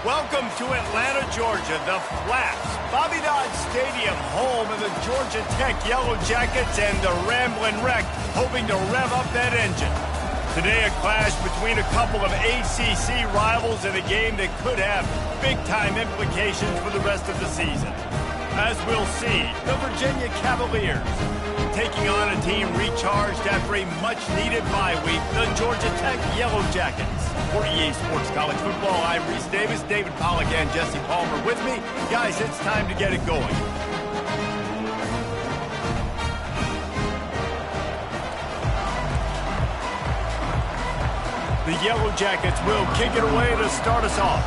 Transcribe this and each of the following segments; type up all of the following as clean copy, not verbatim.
Welcome to Atlanta, Georgia, the Flats. Bobby Dodd Stadium, home of the Georgia Tech Yellow Jackets and the Ramblin' Wreck, hoping to rev up that engine. Today, a clash between a couple of ACC rivals in a game that could have big-time implications for the rest of the season. As we'll see, the Virginia Cavaliers taking on a team recharged after a much-needed bye week, the Georgia Tech Yellow Jackets. For EA Sports College Football, I'm Reese Davis, David Pollack, and Jesse Palmer with me. Guys, it's time to get it going. The Yellow Jackets will kick it away to start us off.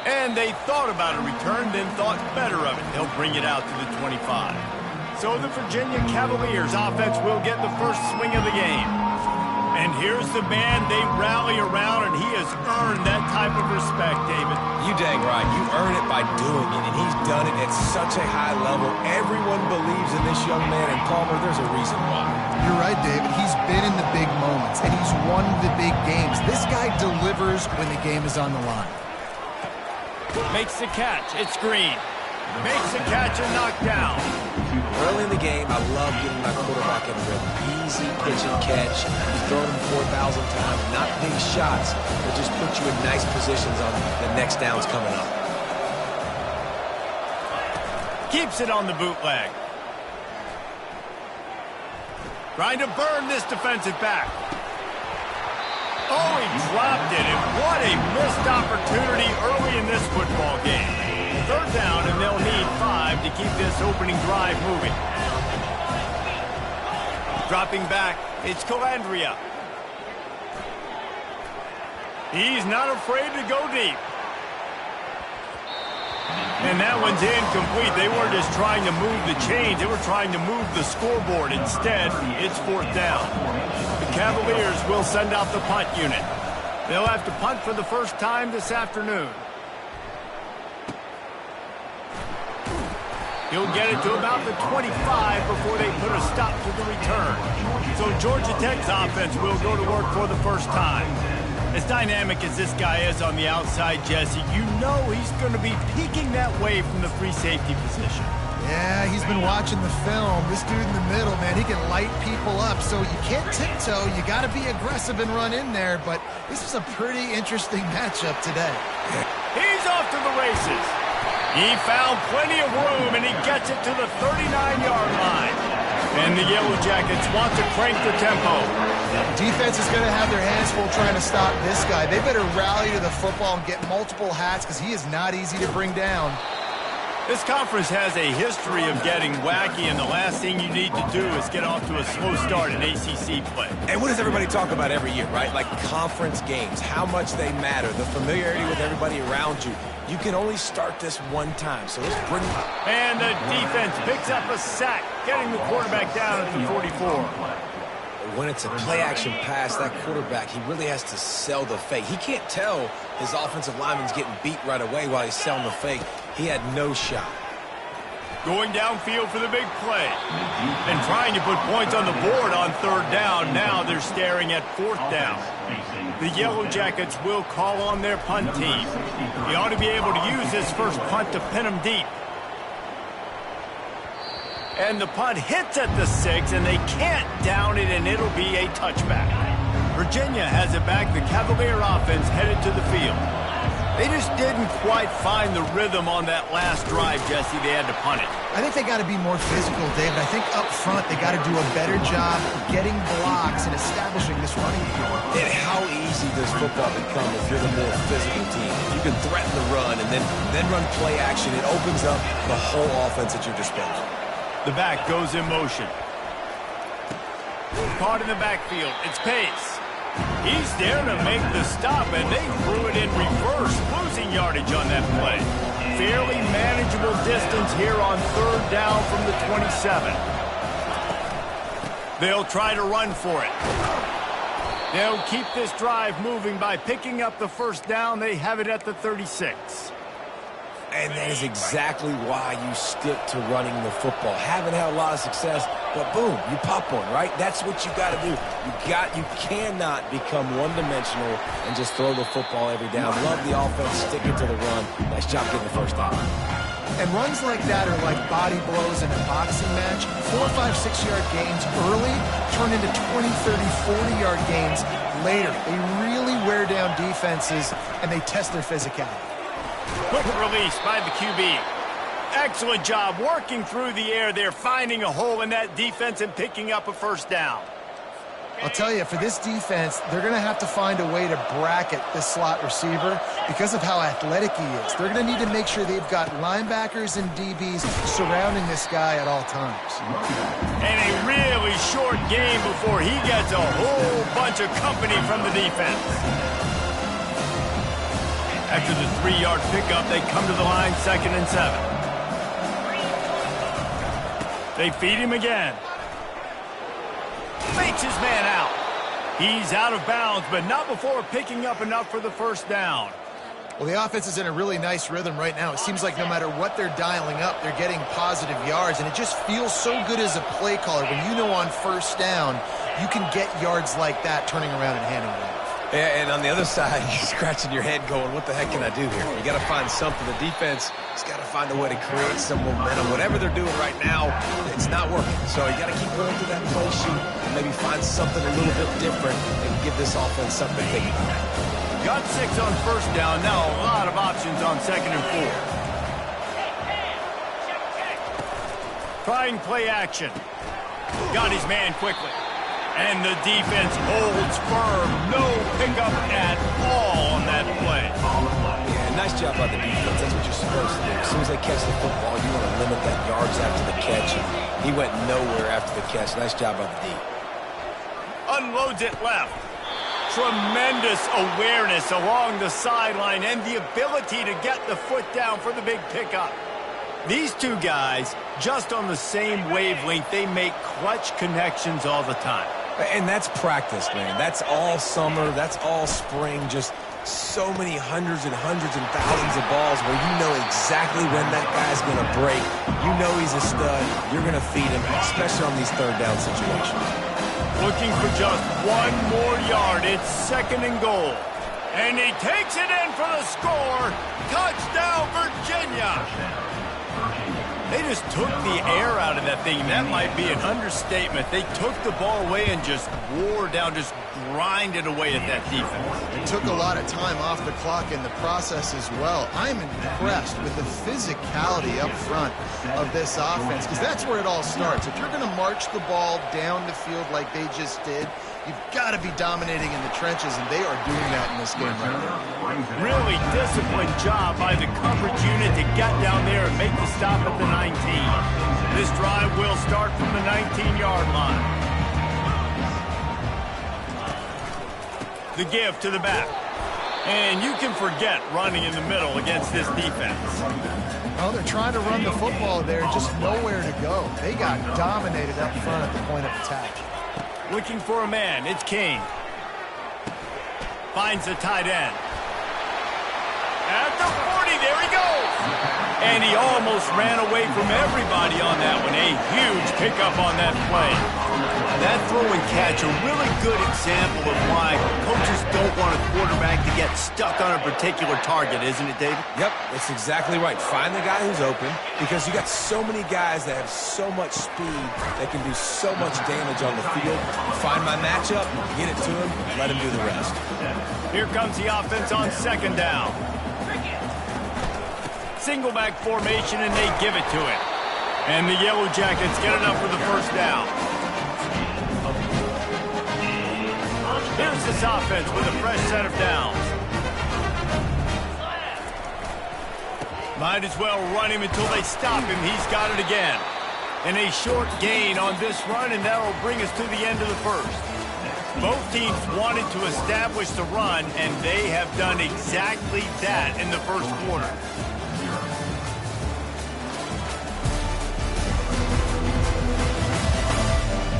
And they thought about a return, then thought better of it. They'll bring it out to the 25. So the Virginia Cavaliers offense will get the first swing of the game. And here's the man they rally around, and he has earned that type of respect, David. You dang right. You earn it by doing it, and he's done it at such a high level. Everyone believes in this young man, and Palmer, there's a reason why. You're right, David. He's been in the big moments, and he's won the big games. This guy delivers when the game is on the line. Makes the catch. It's Green. Makes the catch and knocked down. Early in the game, I love getting my quarterback in rhythm. Easy pitch and catch. He's thrown him 4,000 times. Not big shots, but just put you in nice positions on the next downs coming up. Keeps it on the bootleg. Trying to burn this defensive back. Oh, he dropped it, and what a missed opportunity early in this football game. Third down, and they'll need 5 to keep this opening drive moving. Dropping back, it's Calandria. He's not afraid to go deep. And that one's incomplete. They weren't just trying to move the chains. They were trying to move the scoreboard. Instead, it's fourth down. The Cavaliers will send out the punt unit. They'll have to punt for the first time this afternoon. He'll get it to about the 25 before they put a stop to the return. So Georgia Tech's offense will go to work for the first time. As dynamic as this guy is on the outside, Jesse, you know he's going to be peeking that way from the free safety position. Yeah, he's been watching the film. This dude in the middle, man, he can light people up. So you can't tiptoe. You got to be aggressive and run in there. But this is a pretty interesting matchup today. He's off to the races. He found plenty of room, and he gets it to the 39-yard line. And the Yellow Jackets want to crank the tempo. Defense is going to have their hands full trying to stop this guy. They better rally to the football and get multiple hats because he is not easy to bring down. This conference has a history of getting wacky, and the last thing you need to do is get off to a slow start in ACC play. And what does everybody talk about every year, right? Like conference games, how much they matter, the familiarity with everybody around you. You can only start this one time, so let's bring it up. And the defense picks up a sack, getting the quarterback down at the 44. When it's a play-action pass, that quarterback, he really has to sell the fake. He can't tell his offensive lineman's getting beat right away while he's selling the fake. He had no shot. Going downfield for the big play. And trying to put points on the board on third down. Now they're staring at fourth down. The Yellow Jackets will call on their punt team. He ought to be able to use this first punt to pin them deep. And the punt hits at the 6, and they can't down it, and it'll be a touchback. Virginia has it back. The Cavalier offense headed to the field. They just didn't quite find the rhythm on that last drive, Jesse. They had to punt it. I think they got to be more physical, David. I think up front they got to do a better job getting blocks and establishing this running game. And how easy does football become if you're the more physical team? You can threaten the run and then run play action. It opens up the whole offense at your disposal. The back goes in motion. Caught in the backfield. It's Pace. He's there to make the stop, and they threw it in reverse, losing yardage on that play. Fairly manageable distance here on third down from the 27. They'll try to run for it. They'll keep this drive moving by picking up the first down. They have it at the 36. And that is exactly why you stick to running the football. Haven't had a lot of success, but boom, you pop one, right? That's what you got to do. You cannot become one-dimensional and just throw the football every down. Love the offense, sticking to the run. Nice job getting the first down. And runs like that are like body blows in a boxing match. 4, 5, 6-yard gains early turn into 20, 30, 40-yard gains later. They really wear down defenses, and they test their physicality. Quick release by the QB. Excellent job working through the air there, finding a hole in that defense and picking up a first down. I'll tell you, for this defense, they're going to have to find a way to bracket this slot receiver because of how athletic he is. They're going to need to make sure they've got linebackers and DBs surrounding this guy at all times. And a really short game before he gets a whole bunch of company from the defense. After the 3-yard pickup, they come to the line, 2nd and 7. They feed him again. Fakes his man out. He's out of bounds, but not before picking up enough for the first down. Well, the offense is in a really nice rhythm right now. It seems like no matter what they're dialing up, they're getting positive yards, and it just feels so good as a play caller when you know on first down you can get yards like that turning around and handing it off. Yeah, and on the other side, you're scratching your head going, what the heck can I do here? You got to find something. The defense has got to find a way to create some momentum. Whatever they're doing right now, it's not working. So you got to keep going through that play sheet and maybe find something a little bit different and give this offense something to think about. Got 6 on first down. Now a lot of options on 2nd and 4. Trying play action. Got his man quickly. And the defense holds firm. No pickup at all on that play. Yeah, nice job by the defense. That's what you're supposed to do. As soon as they catch the football, you want to limit that yards after the catch. He went nowhere after the catch. Nice job by the D. Unloads it left. Tremendous awareness along the sideline and the ability to get the foot down for the big pickup. These two guys, just on the same wavelength, they make clutch connections all the time. And that's practice, man. That's all summer. That's all spring. Just so many hundreds and thousands of balls where you know exactly when that guy's going to break. You know he's a stud. You're going to feed him, especially on these third down situations. Looking for just 1 more yard. It's 2nd and goal. And he takes it in for the score. Touchdown, Virginia. They just took the air out of that thing. That might be an understatement. They took the ball away and just wore down, just grinded away at that defense. It took a lot of time off the clock in the process as well. I'm impressed with the physicality up front of this offense because that's where it all starts. If you're going to march the ball down the field like they just did, you've got to be dominating in the trenches, and they are doing that in this game right now. Really disciplined job by the coverage unit to get down there and make the stop at the 19. This drive will start from the 19-yard line. The give to the back. And you can forget running in the middle against this defense. Oh, they're trying to run the football there, just nowhere to go. They got dominated up front at the point of attack. Looking for a man, it's King. Finds the tight end. At the 40, there he goes. And he almost ran away from everybody on that one. A huge pickup on that play. That throw and catch, a really good example of why coaches don't want a quarterback to get stuck on a particular target, isn't it, David? Yep, that's exactly right. Find the guy who's open because you got so many guys that have so much speed that can do so much damage on the field. Find my matchup, get it to him, let him do the rest. Here comes the offense on 2nd down. Single back formation, and they give it to him. And the Yellow Jackets get enough for the first down. Here's this offense with a fresh set of downs. Might as well run him until they stop him. He's got it again. And a short gain on this run, and that'll bring us to the end of the first. Both teams wanted to establish the run, and they have done exactly that in the first quarter.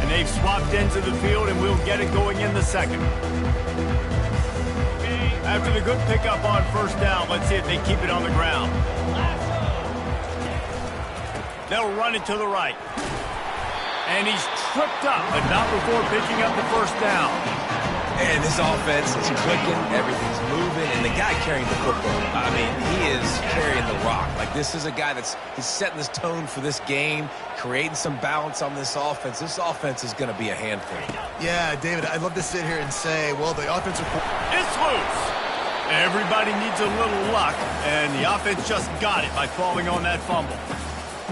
And they've swapped ends of the field, and we'll get it going in the second. After the good pickup on first down, let's see if they keep it on the ground. They'll run it to the right. And he's tripped up, but not before picking up the first down. And this offense is clicking, everything's moving, and the guy carrying the football, I mean, he is carrying the rock. Like, this is a guy he's setting this tone for this game, creating some balance on this offense. This offense is going to be a handful. Yeah, David, I'd love to sit here and say, well, the offensive... It's loose. Everybody needs a little luck, and the offense just got it by falling on that fumble.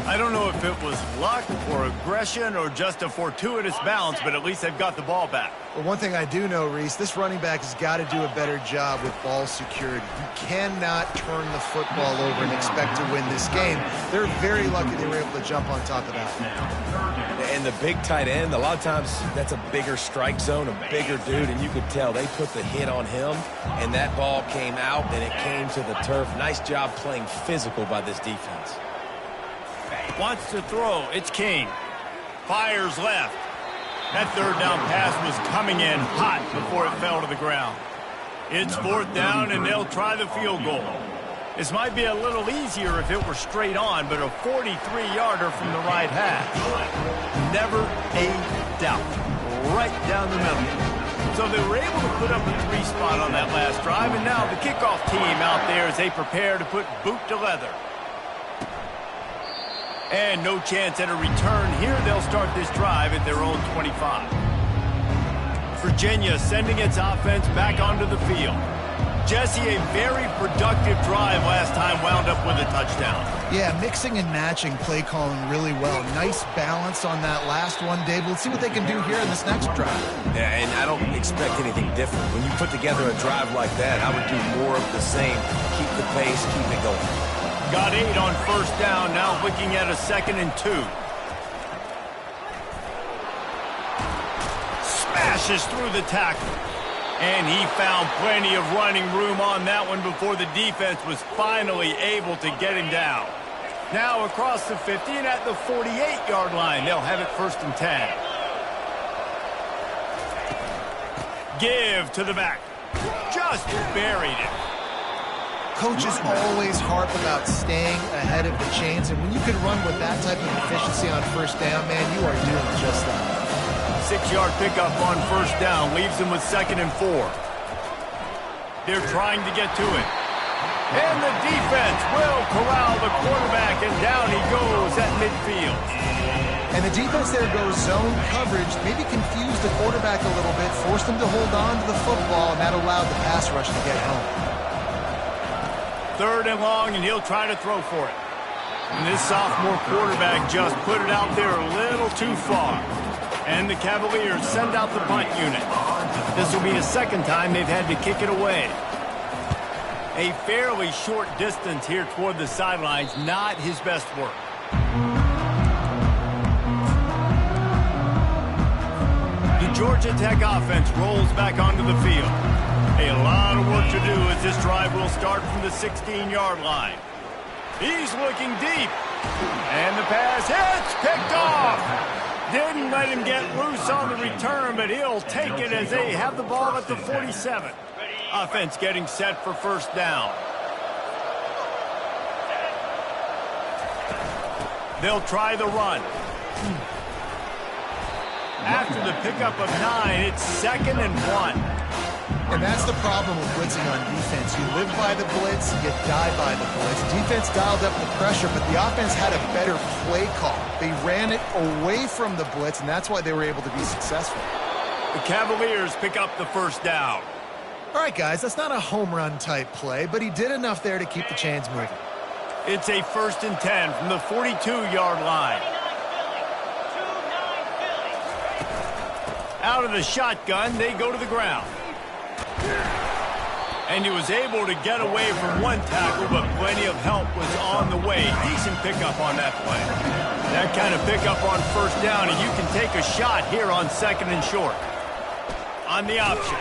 I don't know if it was luck or aggression or just a fortuitous bounce, but at least they've got the ball back. Well, one thing I do know, Reese, this running back has got to do a better job with ball security. You cannot turn the football over and expect to win this game. They're very lucky they were able to jump on top of that. And the big tight end, a lot of times that's a bigger strike zone, a bigger dude, and you could tell they put the hit on him, and that ball came out, and it came to the turf. Nice job playing physical by this defense. Wants to throw. It's King. Fires left. That third down pass was coming in hot before it fell to the ground. It's fourth down, and they'll try the field goal. This might be a little easier if it were straight on, but a 43-yarder from the right half. Never a doubt. Right down the middle. So they were able to put up a 3 spot on that last drive, and now the kickoff team out there as they prepare to put boot to leather. And no chance at a return here. They'll start this drive at their own 25. Virginia sending its offense back onto the field. Jesse, a very productive drive last time, wound up with a touchdown. Yeah, mixing and matching play calling really well. Nice balance on that last one, Dave. Let's see what they can do here in this next drive. Yeah, and I don't expect anything different. When you put together a drive like that, I would do more of the same. Keep the pace, keep it going. Got 8 on first down, now looking at a 2nd and 2. Smashes through the tackle. And he found plenty of running room on that one before the defense was finally able to get him down. Now across the 50 and at the 48-yard line, they'll have it 1st and 10. Give to the back. Just buried it. Coaches always harp about staying ahead of the chains, and when you can run with that type of efficiency on first down, man, you are doing just that. 6-yard pickup on first down leaves them with 2nd and 4. They're trying to get to it. And the defense will corral the quarterback, and down he goes at midfield. And the defense there goes zone coverage, maybe confused the quarterback a little bit, forced him to hold on to the football, and that allowed the pass rush to get home. 3rd and long, and he'll try to throw for it. And this sophomore quarterback just put it out there a little too far. And the Cavaliers send out the punt unit. This will be the 2nd time they've had to kick it away. A fairly short distance here toward the sidelines, not his best work. The Georgia Tech offense rolls back onto the field. A lot of work to do as this drive will start from the 16-yard line. He's looking deep. And the pass hits, picked off. Didn't let him get loose on the return, but he'll take it as they have the ball at the 47. Offense getting set for first down. They'll try the run. After the pickup of 9, it's 2nd and 1. And that's the problem with blitzing on defense. You live by the blitz, you die by the blitz. Defense dialed up the pressure, but the offense had a better play call. They ran it away from the blitz, and that's why they were able to be successful. The Cavaliers pick up the first down. All right, guys, that's not a home run type play, but he did enough there to keep the chains moving. It's a 1st and 10 from the 42-yard line. Out of the shotgun, they go to the ground. And he was able to get away from one tackle, but plenty of help was on the way. Decent pickup on that play. That kind of pickup on first down, and you can take a shot here on 2nd and short. On the option.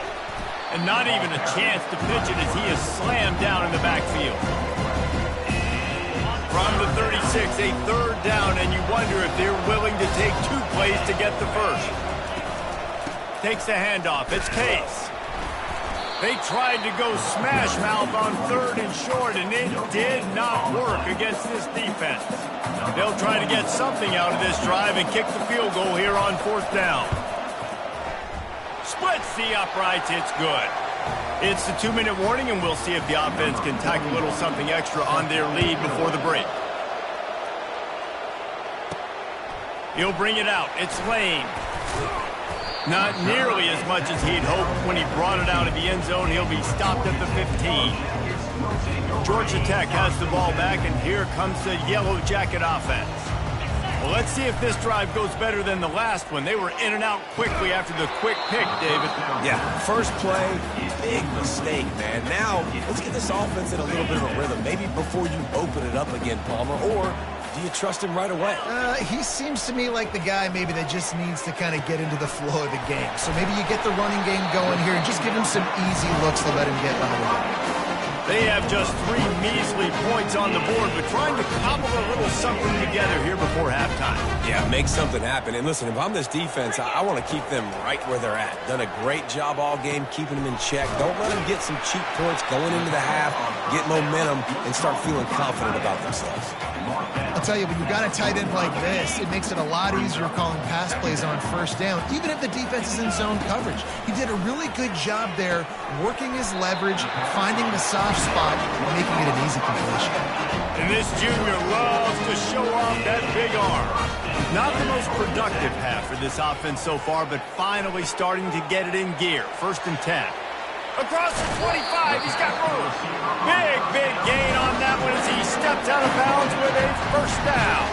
And not even a chance to pitch it as he is slammed down in the backfield. From the 36, a 3rd down, and you wonder if they're willing to take 2 plays to get the first. Takes the handoff. It's Case. They tried to go smash mouth on 3rd and short, and it did not work against this defense. They'll try to get something out of this drive and kick the field goal here on 4th down. Splits the uprights. It's good. It's the 2-minute warning, and we'll see if the offense can tack a little something extra on their lead before the break. He'll bring it out. It's Lane. Not nearly as much as he'd hoped when he brought it out of the end zone. He'll be stopped at the 15. Georgia Tech has the ball back, and here comes the Yellow Jacket offense. Well, let's see if this drive goes better than the last one. They were in and out quickly after the quick pick, David. Yeah, first play, big mistake, man. Now, let's get this offense in a little bit of a rhythm. Maybe before you open it up again, Palmer, or do you trust him right away? He seems to me like the guy maybe that just needs to kind of get into the flow of the game. So maybe you get the running game going here and just give him some easy looks to let him get by the way. They have just 3 measly points on the board, but trying to cobble a little something together here before halftime. Yeah, make something happen. And listen, if I'm this defense, I want to keep them right where they're at. Done a great job all game keeping them in check. Don't let them get some cheap points going into the half, get momentum, and start feeling confident about themselves. I'll tell you, when you've got a tight end like this, it makes it a lot easier calling pass plays on 1st down, even if the defense is in zone coverage. He did a really good job there, working his leverage, finding the soft spot, and making it an easy completion. And this junior loves to show off that big arm. Not the most productive half for this offense so far, but finally starting to get it in gear. 1st and 10. Across the 25, he's got room. Big gain on that one as he steps out of bounds with a 1st down.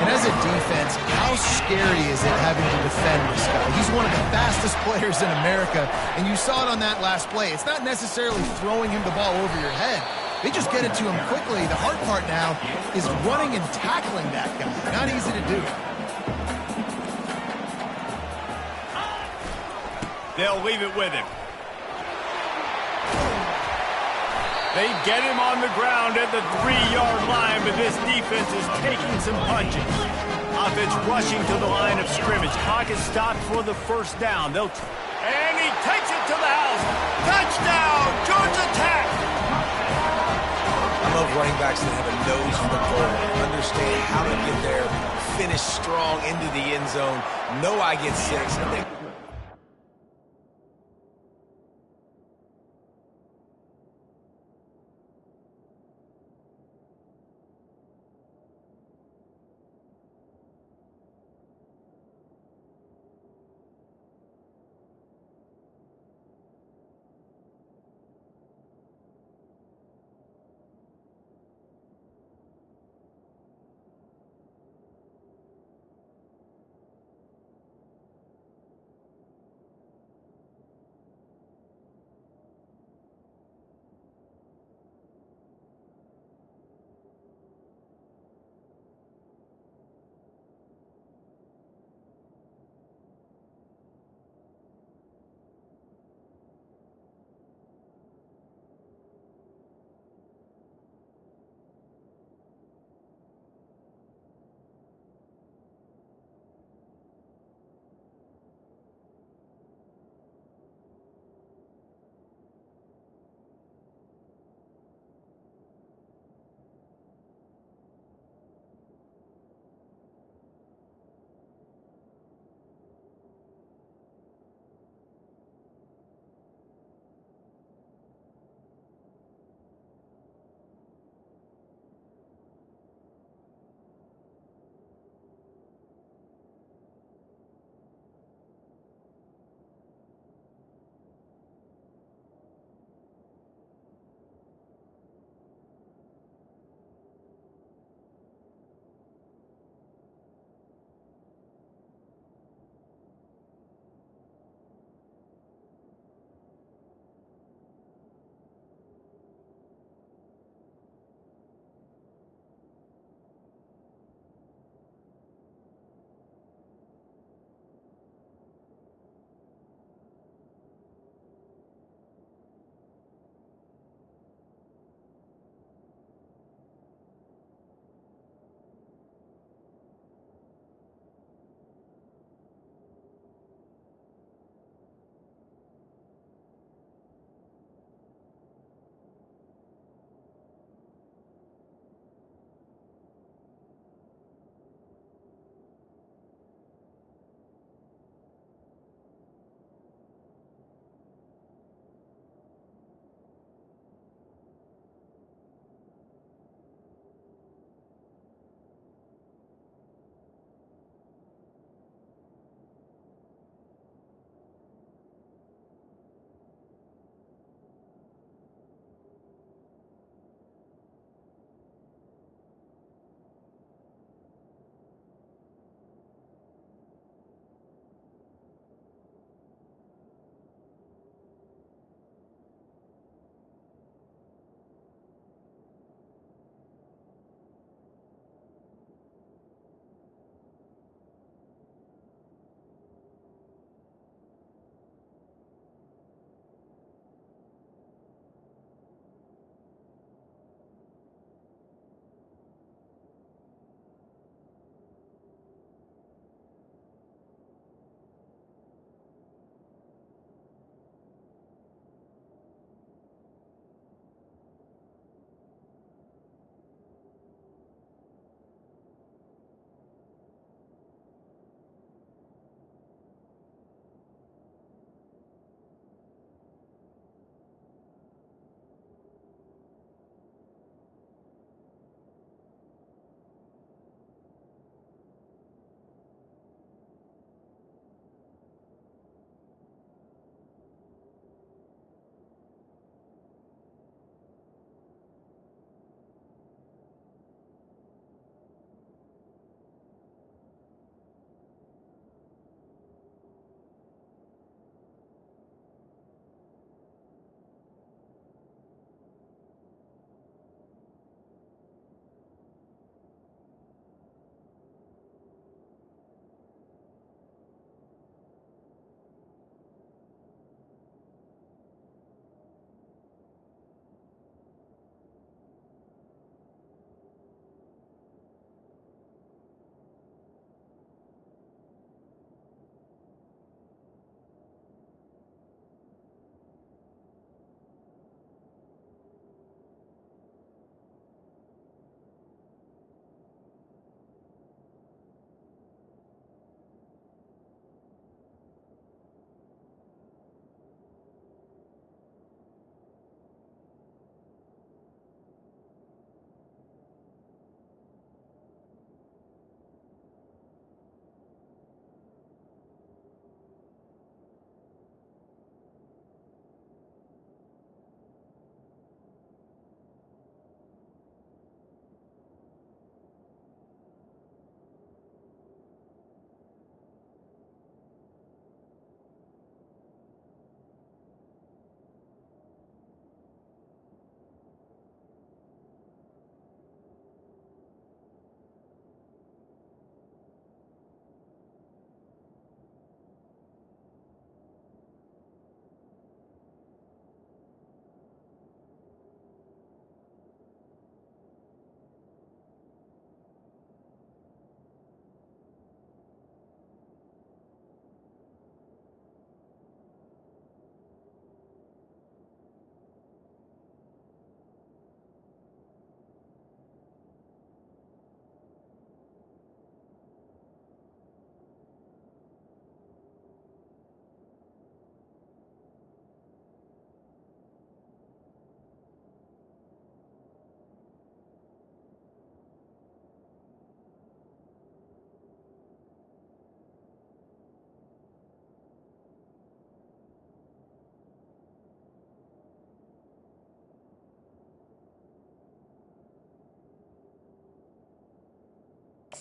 And as a defense, how scary is it having to defend this guy? He's one of the fastest players in America, and you saw it on that last play. It's not necessarily throwing him the ball over your head. They just get it to him quickly. The hard part now is running and tackling that guy. Not easy to do. They'll leave it with him. They get him on the ground at the 3-yard line, but this defense is taking some punches. Offense rushing to the line of scrimmage. Clock is stopped for the 1st down. And he takes it to the house. Touchdown, Georgia Tech! I love running backs that have a nose for the goal, understand how to get there, finish strong into the end zone, know I get 6, and they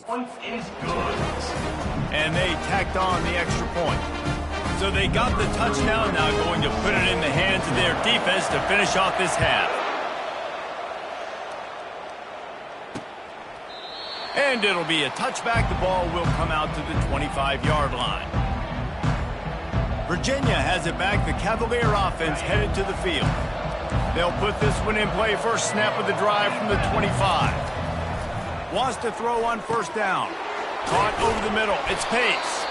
Point is good. And they tacked on the extra point. So they got the touchdown, now going to put it in the hands of their defense to finish off this half. And it'll be a touchback. The ball will come out to the 25-yard line. Virginia has it back. The Cavalier offense headed to the field. They'll put this one in play. First snap of the drive from the 25. Wants to throw on first down. Caught over the middle. It's Pace.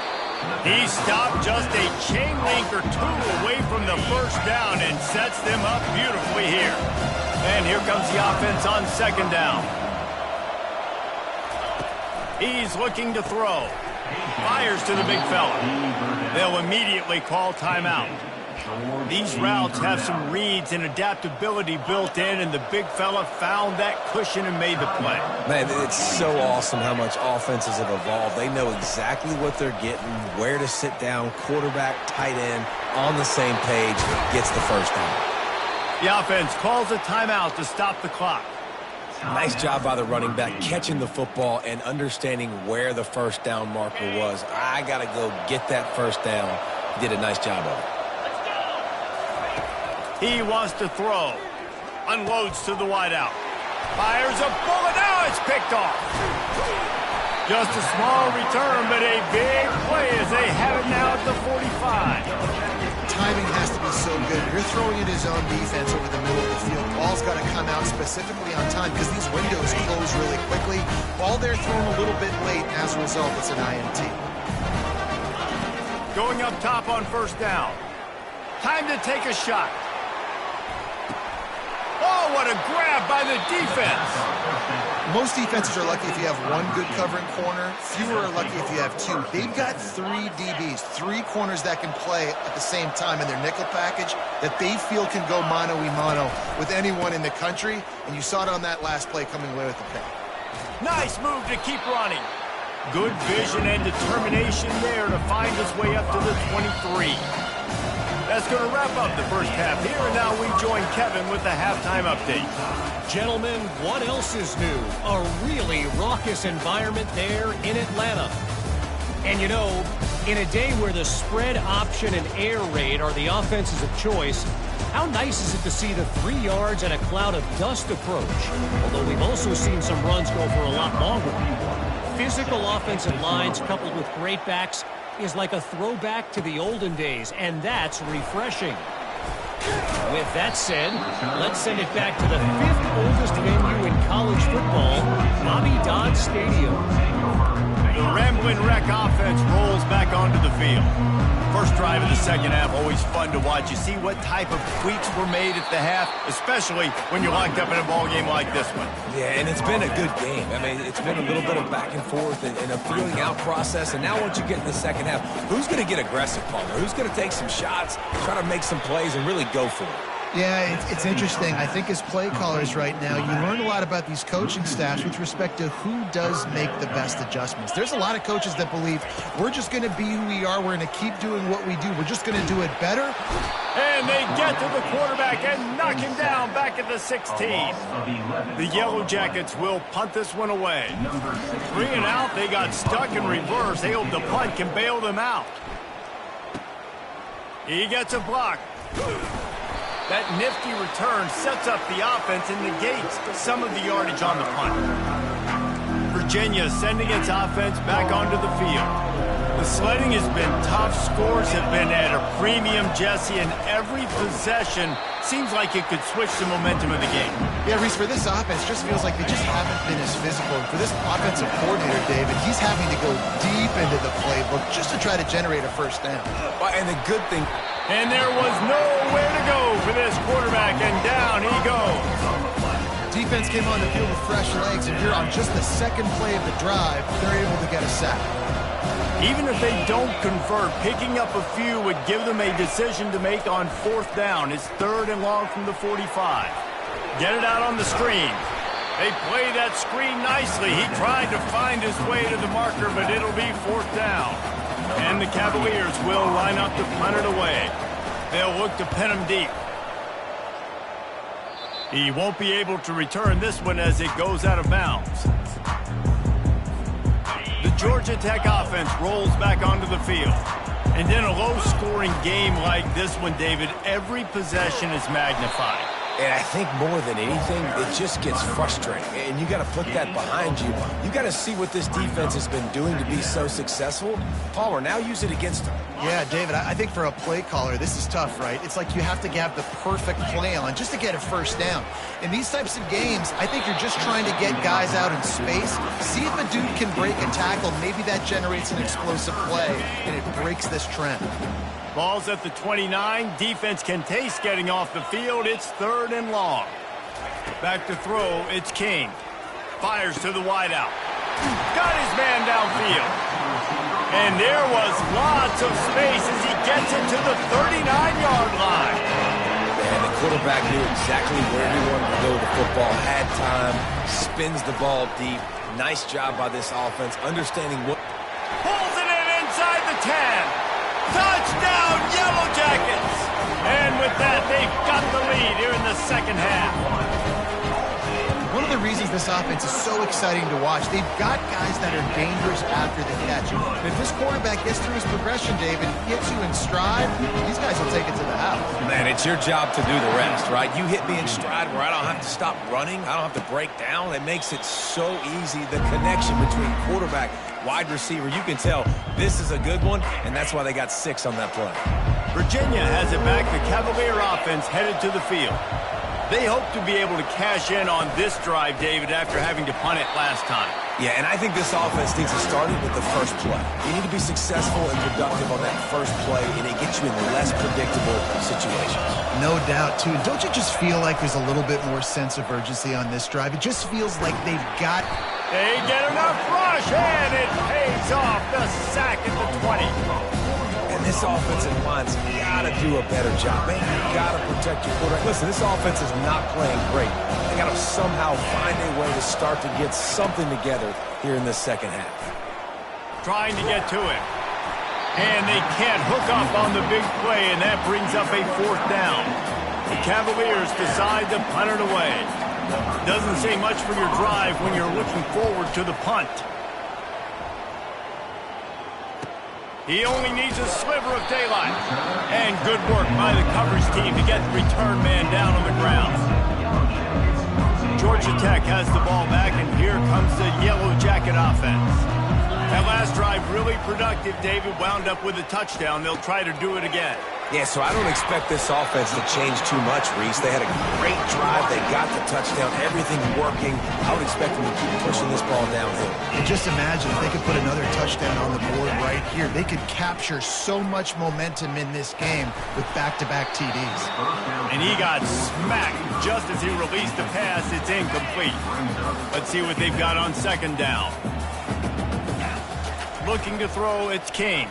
He stopped just a chain link or two away from the first down and sets them up beautifully here. And here comes the offense on second down. He's looking to throw. Fires to the big fella. They'll immediately call timeout. These routes have some reads and adaptability built in, and the big fella found that cushion and made the play. Man, it's so awesome how much offenses have evolved. They know exactly what they're getting, where to sit down, quarterback, tight end, on the same page, gets the first down. The offense calls a timeout to stop the clock. Nice job by the running back catching the football and understanding where the first down marker was. I got to go get that first down. He did a nice job of it. He wants to throw. Unloads to the wideout. Fires a bullet. Now it's picked off. Just a small return, but a big play as they have it now at the 45. Timing has to be so good. You're throwing at his own defense over the middle of the field. Ball's got to come out specifically on time because these windows close really quickly. Ball there thrown a little bit late. As a result, it's an INT. Going up top on first down. Time to take a shot. Oh, what a grab by the defense. Most defenses are lucky if you have one good covering corner. Fewer are lucky if you have two. They've got three DBs, three corners that can play at the same time in their nickel package that they feel can go mano-a-mano with anyone in the country. And you saw it on that last play coming away with the pick. Nice move to keep running. Good vision and determination there to find his way up to the 23. That's going to wrap up the first half here, and now we join Kevin with the halftime update. Gentlemen, what else is new? A really raucous environment there in Atlanta. And you know, in a day where the spread option and air raid are the offenses of choice, how nice is it to see the 3 yards and a cloud of dust approach? Although we've also seen some runs go for a lot longer. Physical offensive lines coupled with great backs is like a throwback to the olden days, and that's refreshing. With that said, let's send it back to the 5th oldest venue in college football, Bobby Dodd Stadium. The Ramblin' Wreck offense rolls back onto the field. First drive of the second half, always fun to watch. You see what type of tweaks were made at the half, especially when you're locked up in a ball game like this one. Yeah, and it's been a good game. I mean, it's been a little bit of back and forth and a feeling out process. And now once you get in the second half, who's going to get aggressive, Palmer? Who's going to take some shots, try to make some plays, and really go for it? Yeah, it's interesting. I think as play callers right now, you learn a lot about these coaching staffs with respect to who does make the best adjustments. There's a lot of coaches that believe we're just going to be who we are. We're going to keep doing what we do. We're just going to do it better. And they get to the quarterback and knock him down back at the 16. The Yellow Jackets will punt this one away. 3 and out, they got stuck in reverse. They hope the punt can bail them out. He gets a block. That nifty return sets up the offense and negates some of the yardage on the punt. Virginia sending its offense back onto the field. The sledding has been tough. Scores have been at a premium, Jesse, and every possession seems like it could switch the momentum of the game. Yeah, Reese, for this offense, just feels like they just haven't been as physical. And for this offensive coordinator, David, he's having to go deep into the playbook just to try to generate a first down. And the good thing... And there was nowhere to go for this quarterback, and down he goes. Defense came on the field with fresh legs, and here on just the second play of the drive, they're able to get a sack. Even if they don't convert, picking up a few would give them a decision to make on fourth down. It's 3rd and long from the 45. Get it out on the screen. They play that screen nicely. He tried to find his way to the marker, but it'll be 4th down. And the Cavaliers will line up to punt it away. They'll look to pin him deep. He won't be able to return this one as it goes out of bounds. Georgia Tech offense rolls back onto the field. And in a low-scoring game like this one, David, every possession is magnified. And I think more than anything, it just gets frustrating. And you got to put that behind you. You got to see what this defense has been doing to be so successful. Palmer, now use it against them. Yeah, David, I think for a play caller, this is tough, right? It's like you have to have the perfect play on just to get a first down. In these types of games, I think you're just trying to get guys out in space, see if a dude can break a tackle. Maybe that generates an explosive play, and it breaks this trend. Ball's at the 29. Defense can taste getting off the field. It's 3rd and long. Back to throw. It's King. Fires to the wideout. Got his man downfield. And there was lots of space as he gets it to the 39-yard line. And the quarterback knew exactly where he wanted to go with the football. Had time. Spins the ball deep. Nice job by this offense. Understanding what... Pulls it in inside the 10. Touchdown, Yellow Jackets! And with that, they've got the lead here in the second half. One of the reasons this offense is so exciting to watch, they've got guys that are dangerous after the catch. And if this quarterback gets through his progression, David, gets you in stride, these guys will take it to the house. Man, it's your job to do the rest, right? You hit me in stride where I don't have to stop running. I don't have to break down. It makes it so easy. The connection between quarterback, wide receiver, you can tell this is a good one, and that's why they got 6 on that play. Virginia has it back. The Cavalier offense headed to the field. They hope to be able to cash in on this drive, David, after having to punt it last time. Yeah, and I think this offense needs to start it with the first play. You need to be successful and productive on that first play, and it gets you in less predictable situations. No doubt, too. Don't you just feel like there's a little bit more sense of urgency on this drive? It just feels like they've got... They get enough rush, and it pays off. The sack at the 20. And this offensive line's got to do a better job. Man, you got to protect your quarterback. Listen, this offense is not playing great. They got to somehow find a way to start to get something together here in the second half. Trying to get to it. And they can't hook up on the big play, and that brings up a 4th down. The Cavaliers decide to punt it away. Doesn't say much for your drive when you're looking forward to the punt. He only needs a sliver of daylight. And good work by the coverage team to get the return man down on the ground. Georgia Tech has the ball back, and here comes the Yellow Jacket offense. That last drive really productive. David wound up with a touchdown. They'll try to do it again. Yeah, so I don't expect this offense to change too much, Reese. They had a great drive. They got the touchdown. Everything working. I would expect them to keep pushing this ball downhill. And just imagine if they could put another touchdown on the board right here. They could capture so much momentum in this game with back-to-back TDs. And he got smacked just as he released the pass. It's incomplete. Let's see what they've got on 2nd down. Looking to throw, it's King.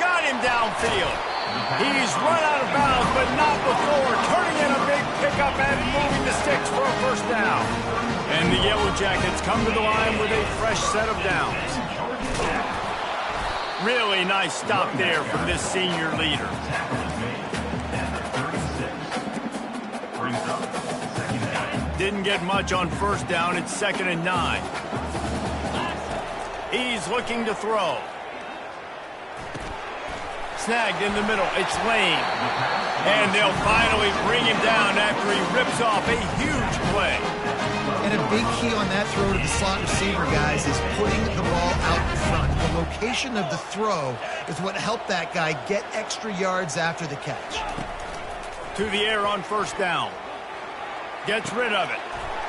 Got him downfield. He's run out of bounds, but not before. Turning in a big pickup and moving the sticks for a 1st down. And the Yellow Jackets come to the line with a fresh set of downs. Really nice stop there from this senior leader. Didn't get much on 1st down. It's 2nd and 9. He's looking to throw. Snagged in the middle. It's Lane. And they'll finally bring him down after he rips off a huge play. And a big key on that throw to the slot receiver, guys, is putting the ball out in front. The location of the throw is what helped that guy get extra yards after the catch. To the air on 1st down. Gets rid of it.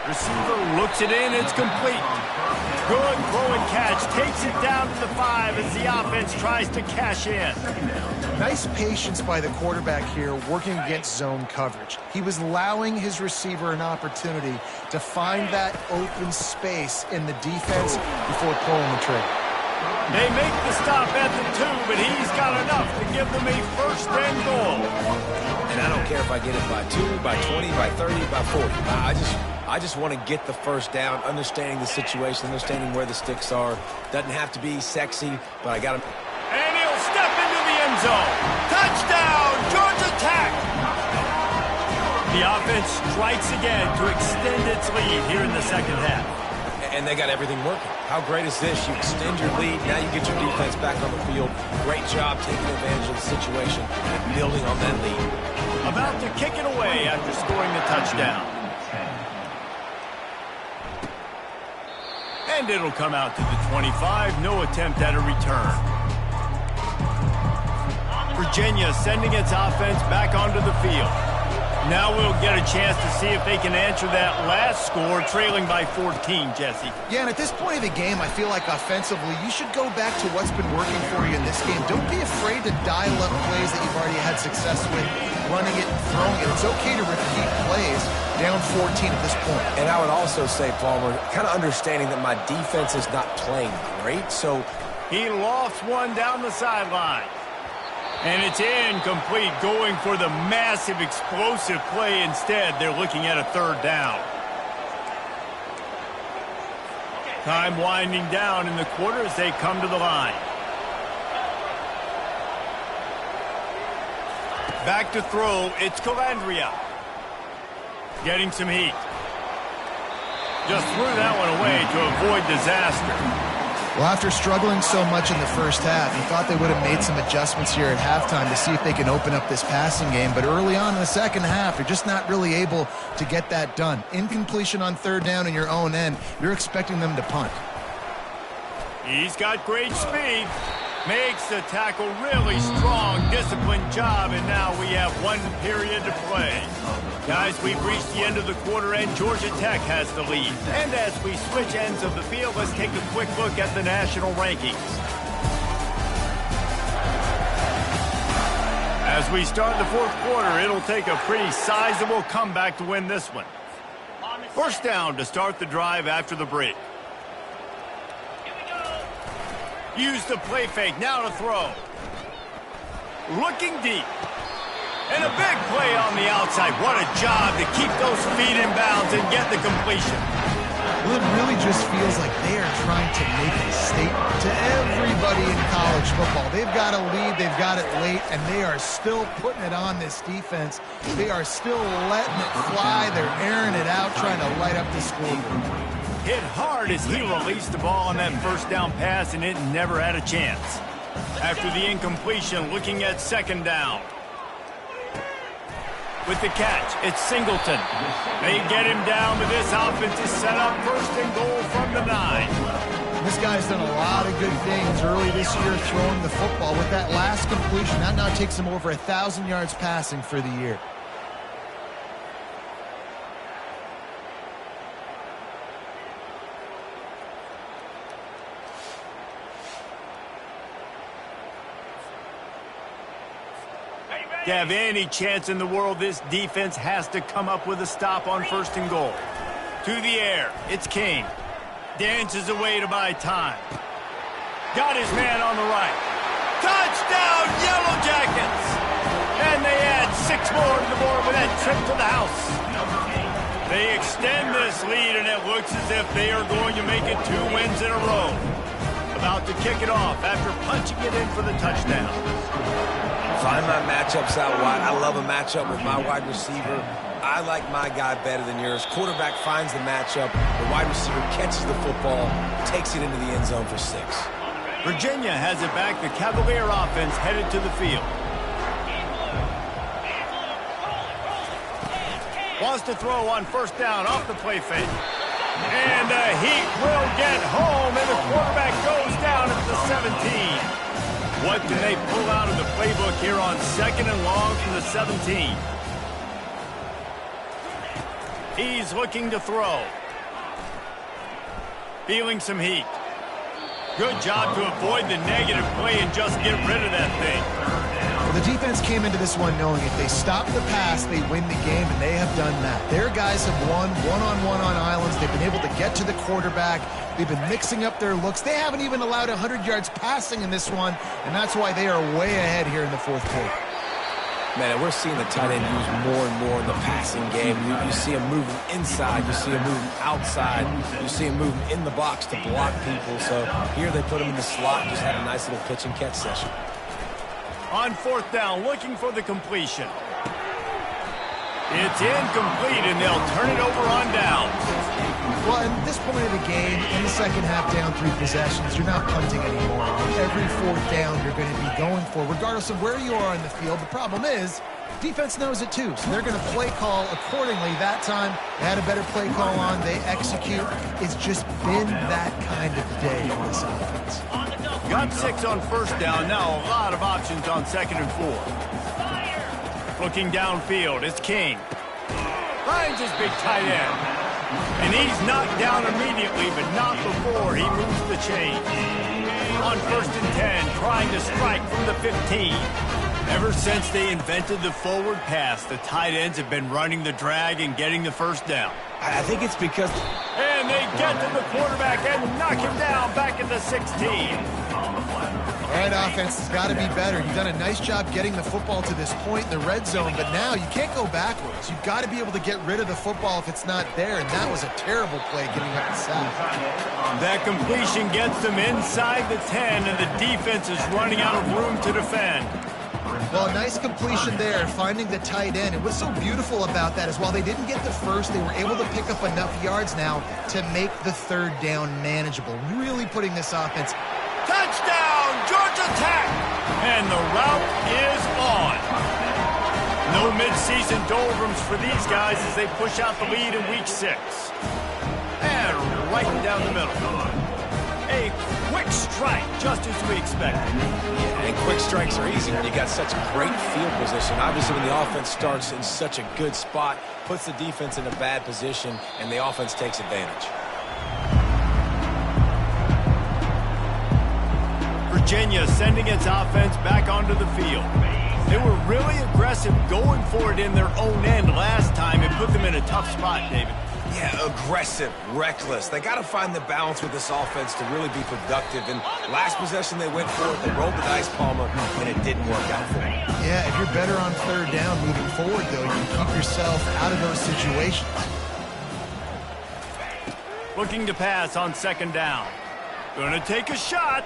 Receiver looks it in. It's complete. Good throw and catch. Takes it down to the 5 as the offense tries to cash in. Nice patience by the quarterback here working against zone coverage. He was allowing his receiver an opportunity to find that open space in the defense before pulling the trigger. They make the stop at the 2, but he's got enough to give them a 1st and goal. And I don't care if I get it by 2, by 20, by 30, by 40. I just want to get the 1st down, understanding the situation, understanding where the sticks are. Doesn't have to be sexy, but I got to... And he'll step into the end zone. Touchdown, Georgia Tech! The offense strikes again to extend its lead here in the second half. And they got everything working. How great is this? You extend your lead. Now you get your defense back on the field. Great job taking advantage of the situation and building on that lead. About to kick it away after scoring the touchdown. And it'll come out to the 25. No attempt at a return. Virginia sending its offense back onto the field. Now we'll get a chance to see if they can answer that last score, trailing by 14, Jesse. Yeah, and at this point of the game, I feel like offensively, you should go back to what's been working for you in this game. Don't be afraid to dial up plays that you've already had success with, running it and throwing it. It's okay to repeat plays down 14 at this point. And I would also say, Palmer, kind of understanding that my defense is not playing great, so... He lofts one down the sideline. And it's incomplete, going for the massive, explosive play instead. They're looking at a third down. Time winding down in the quarter as they come to the line. Back to throw, it's Calandria. Getting some heat. Just threw that one away to avoid disaster. Well, after struggling so much in the first half, you thought they would have made some adjustments here at halftime to see if they can open up this passing game. But early on in the second half, you're just not really able to get that done. Incompletion on third down in your own end, you're expecting them to punt. He's got great speed. Makes the tackle really strong, disciplined job, and now we have one period to play. Guys, we've reached the end of the quarter, and Georgia Tech has the lead. And as we switch ends of the field, let's take a quick look at the national rankings. As we start the fourth quarter, it'll take a pretty sizable comeback to win this one. First down to start the drive after the break. Use the play fake, now to throw. Looking deep. And a big play on the outside. What a job to keep those feet in bounds and get the completion. Well, it really just feels like they are trying to make a statement to everybody in college football. They've got a lead, they've got it late, and they are still putting it on this defense. They are still letting it fly. They're airing it out, trying to light up the scoreboard. Hit hard as he released the ball on that first down pass, and it never had a chance. After the incompletion, looking at second down. With the catch, it's Singleton. They get him down, but this offense is set up first and goal from the 9. This guy's done a lot of good things early this year throwing the football. With that last completion, that now takes him over 1,000 yards passing for the year. To have any chance in the world, this defense has to come up with a stop on first and goal. To the air, it's King. Dances away to buy time. Got his man on the right. Touchdown, Yellow Jackets! And they add 6 more to the board with that trip to the house. They extend this lead, and it looks as if they are going to make it 2 wins in a row. About to kick it off after punching it in for the touchdown. Find my matchups out wide. I love a matchup with my wide receiver. I like my guy better than yours. Quarterback finds the matchup. The wide receiver catches the football, takes it into the end zone for 6. Virginia has it back. The Cavalier offense headed to the field. Wants to throw on first down off the play fake. And the Heat will get home, and the quarterback goes down at the 17. What can they pull out of the playbook here on second and long from the 17? He's looking to throw. Feeling some heat. Good job to avoid the negative play and just get rid of that thing. Well, the defense came into this one knowing if they stop the pass, they win the game, and they have done that. Their guys have won one-on-one on islands. They've been able to get to the quarterback. They've been mixing up their looks. They haven't even allowed 100 yards passing in this one, and that's why they are way ahead here in the fourth quarter. Man, we're seeing the tight end used more and more in the passing game. You see him moving inside. You see him moving outside. You see him moving in the box to block people. So here they put him in the slot and just had a nice little pitch and catch session. On fourth down, looking for the completion. It's incomplete, and they'll turn it over on down. Well, at this point of the game, in the second half, down 3 possessions, you're not punting anymore. Every fourth down you're going to be going for, regardless of where you are on the field. The problem is, defense knows it too, so they're going to play call accordingly. That time, they had a better play call on. They execute. It's just been that kind of day in this offense. Got 6 on first down. Now a lot of options on 2nd and 4. Looking downfield, it's King. Finds his big tight end. And he's knocked down immediately, but not before he moves the chains. On 1st and 10, trying to strike from the 15. Ever since they invented the forward pass, the tight ends have been running the drag and getting the first down. I think it's because... And they get to the quarterback and knock him down back at the 16. All right, offense has got to be better. You've done a nice job getting the football to this point in the red zone, but now you can't go backwards. You've got to be able to get rid of the football if it's not there, and that was a terrible play giving up the sack. That completion gets them inside the 10, and the defense is running out of room to defend. Well, a nice completion there, finding the tight end. And what's so beautiful about that is while they didn't get the first, they were able to pick up enough yards now to make the 3rd down manageable. Really putting this offense. Touchdown, Georgia Tech! And the route is on. No midseason doldrums for these guys as they push out the lead in week 6. And right down the middle. A quick strike, just as we expected. Yeah, and quick strikes are easy when you got such great field position. Obviously, when the offense starts in such a good spot, puts the defense in a bad position, and the offense takes advantage. Virginia sending its offense back onto the field. They were really aggressive going for it in their own end last time and put them in a tough spot, David. Yeah, aggressive, reckless. They got to find the balance with this offense to really be productive. And last possession they went for it, they rolled the dice, Palmer, and it didn't work out for them. Yeah, if you're better on 3rd down moving forward, though, you can keep yourself out of those situations. Looking to pass on 2nd down. Gonna take a shot.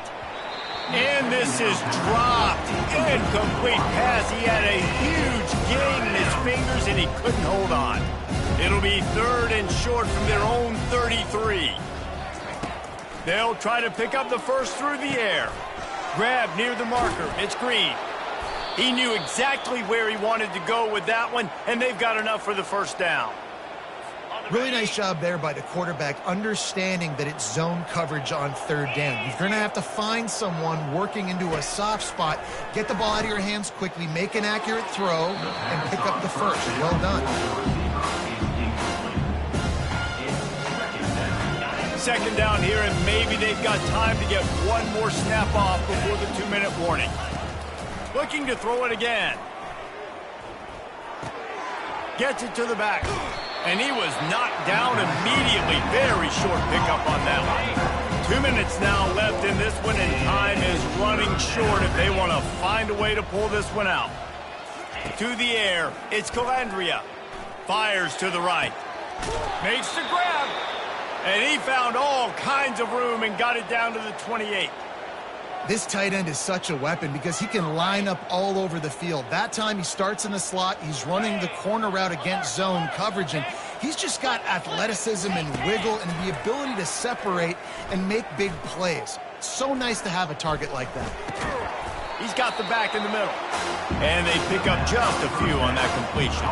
And this is dropped. Incomplete pass. He had a huge gain in his fingers, and he couldn't hold on. It'll be 3rd and short from their own 33. They'll try to pick up the first through the air. Grab near the marker. It's Green. He knew exactly where he wanted to go with that one, and they've got enough for the first down. Really nice job there by the quarterback, understanding that it's zone coverage on 3rd down. You're going to have to find someone working into a soft spot, get the ball out of your hands quickly, make an accurate throw, and pick up the first. Well done. 2nd down here, and maybe they've got time to get one more snap off before the 2-minute warning. Looking to throw it again. Gets it to the back. And he was knocked down immediately. Very short pickup on that one. 2 minutes now left in this one, and time is running short if they want to find a way to pull this one out. To the air, it's Calandria. Fires to the right. Makes the grab. And he found all kinds of room and got it down to the 28. This tight end is such a weapon because he can line up all over the field. That time he starts in the slot. He's running the corner route against zone coverage, and he's just got athleticism and wiggle and the ability to separate and make big plays. So nice to have a target like that. He's got the back in the middle. And they pick up just a few on that completion.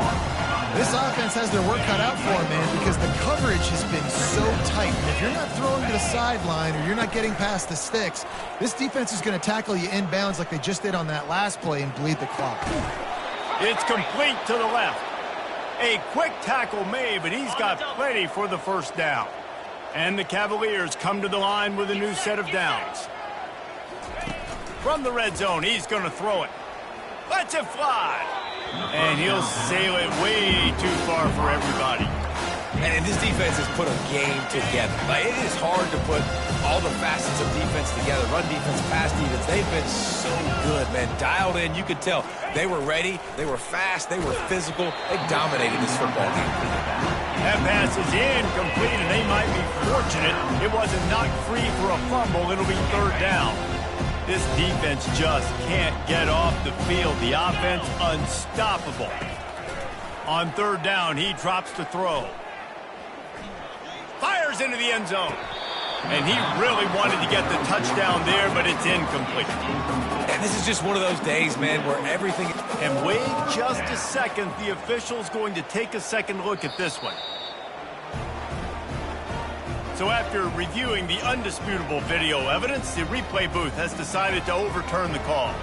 This offense has their work cut out for them, man, because the coverage has been so tight. And if you're not throwing to the sideline or you're not getting past the sticks, this defense is going to tackle you inbounds like they just did on that last play and bleed the clock. It's complete to the left. A quick tackle made, but he's got plenty for the first down. And the Cavaliers come to the line with a new set of downs. From the red zone, he's going to throw it. Lets it fly. And he'll sail it way too far for everybody. And this defense has put a game together. Like, it is hard to put all the facets of defense together. Run defense, pass defense. They've been so good, man. Dialed in. You could tell they were ready. They were fast. They were physical. They dominated this football game. That pass is incomplete, and they might be fortunate it wasn't knocked free for a fumble. It'll be 3rd down. This defense just can't get off the field. The offense unstoppable. On 3rd down, he drops to throw. Fires fires into the end zone. And he really wanted to get the touchdown there, but it's incomplete. And this is just one of those days, man, where everything... And wait just a second. The official's going to take a second look at this one. So after reviewing the undisputable video evidence, the replay booth has decided to overturn the call.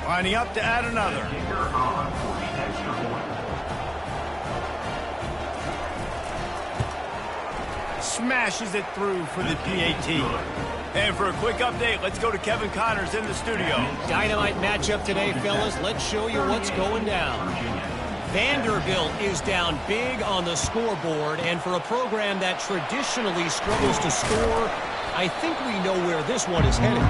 Lining up to add another. Smashes it through for the PAT. And for a quick update, let's go to Kevin Connors in the studio. Dynamite matchup today, fellas. Let's show you what's going down. Vanderbilt is down big on the scoreboard, and for a program that traditionally struggles to score, I think we know where this one is headed.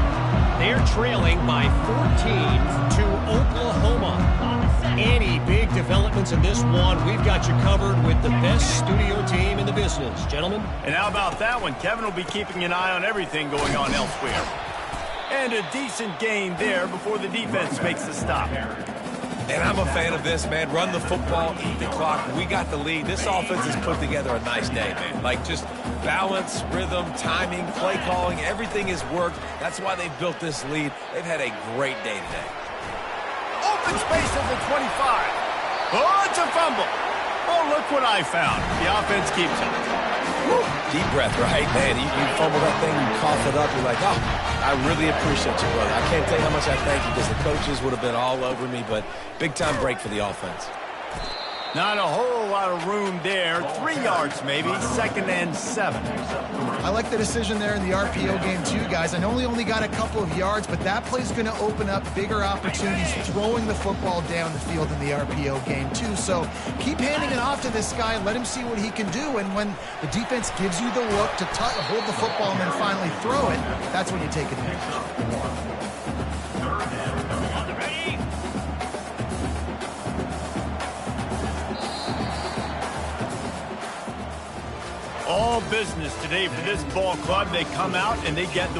They're trailing by 14 to Oklahoma. Any big developments in this one, we've got you covered with the best studio team in the business, gentlemen. And how about that one? Kevin will be keeping an eye on everything going on elsewhere. And a decent gain there before the defense makes the stop. And I'm a fan of this, man. Run the football, eat the clock. We got the lead. This offense has put together a nice day, man. Like, just balance, rhythm, timing, play calling, everything has worked. That's why they've built this lead. They've had a great day today. Open space at the 25. Oh, it's a fumble. Oh, look what I found. The offense keeps it. Woo. Deep breath, right, man? You fumble that thing, you cough it up, you're like, oh, I really appreciate you, brother. I can't tell you how much I thank you because the coaches would have been all over me, but big-time break for the offense. Not a whole lot of room there. 3 yards maybe, 2nd and 7. I like the decision there in the RPO game too, guys. I know he only got a couple of yards, but that play's going to open up bigger opportunities throwing the football down the field in the RPO game too. So keep handing it off to this guy. Let him see what he can do. And when the defense gives you the look to hold the football and then finally throw it, that's when you take advantage. All business today for this ball club. They come out and they get the